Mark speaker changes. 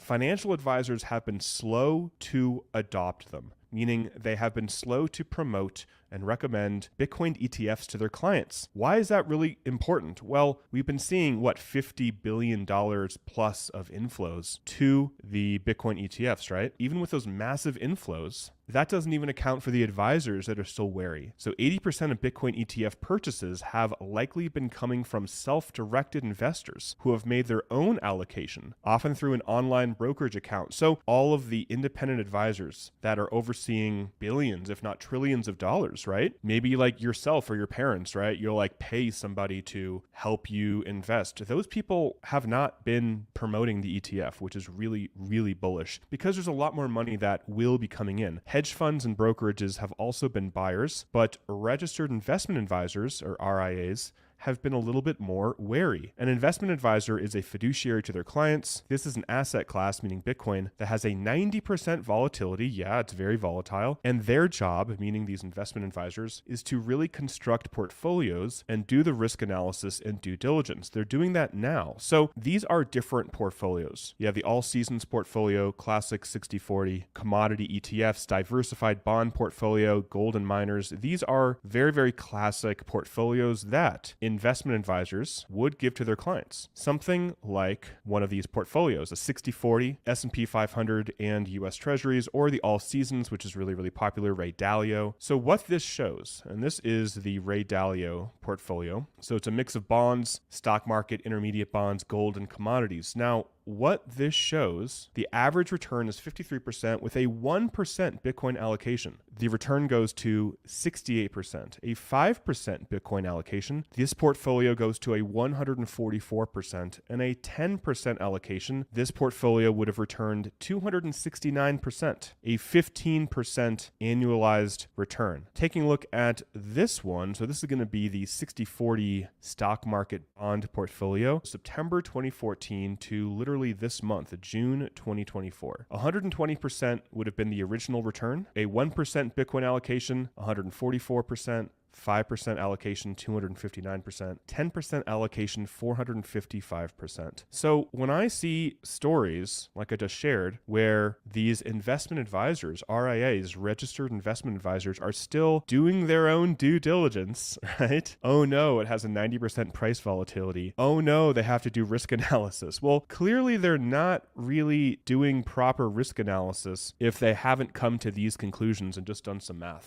Speaker 1: financial advisors have been slow to adopt them, meaning they have been slow to promote and recommend Bitcoin ETFs to their clients. Why is that really important? Well, we've been seeing $50 billion plus of inflows to the Bitcoin ETFs, right? Even with those massive inflows, that doesn't even account for the advisors that are still wary. So 80% of Bitcoin ETF purchases have likely been coming from self-directed investors who have made their own allocation, often through an online brokerage account. So all of the independent advisors that are overseeing billions, if not trillions of dollars, right? Maybe like yourself or your parents, right? You'll like pay somebody to help you invest. Those people have not been promoting the ETF, which is really, really bullish because there's a lot more money that will be coming in. Hedge funds and brokerages have also been buyers, but registered investment advisors, or RIAs, have been a little bit more wary. An investment advisor is a fiduciary to their clients. This is an asset class, meaning Bitcoin, that has a 90% volatility. Yeah, it's very volatile. And their job, meaning these investment advisors, is to really construct portfolios and do the risk analysis and due diligence. They're doing that now. So these are different portfolios. You have the all seasons portfolio, classic 60-40, commodity ETFs, diversified bond portfolio, gold and miners. These are very, very classic portfolios that investment advisors would give to their clients. Something like one of these portfolios, a 60-40, S&P 500 and US Treasuries, or the All Seasons, which is really, really popular, Ray Dalio. So what this shows, and this is the Ray Dalio portfolio. So it's a mix of bonds, stock market, intermediate bonds, gold, and commodities. Now, what this shows, the average return is 53% with a 1% Bitcoin allocation. The return goes to 68%. A 5% Bitcoin allocation, this portfolio goes to a 144%, and a 10% allocation, this portfolio would have returned 269%, a 15% annualized return. Taking a look at this one, so this is going to be the 60-40 stock market bond portfolio, September 2014 to literally this month, June 2024. 120% would have been the original return, a 1% Bitcoin allocation, 144%, 5% allocation, 259%, 10% allocation, 455%. So when I see stories like I just shared, where these investment advisors, RIAs, registered investment advisors, are still doing their own due diligence, right? Oh no, it has a 90% price volatility. Oh no, they have to do risk analysis. Well, clearly they're not really doing proper risk analysis if they haven't come to these conclusions and just done some math.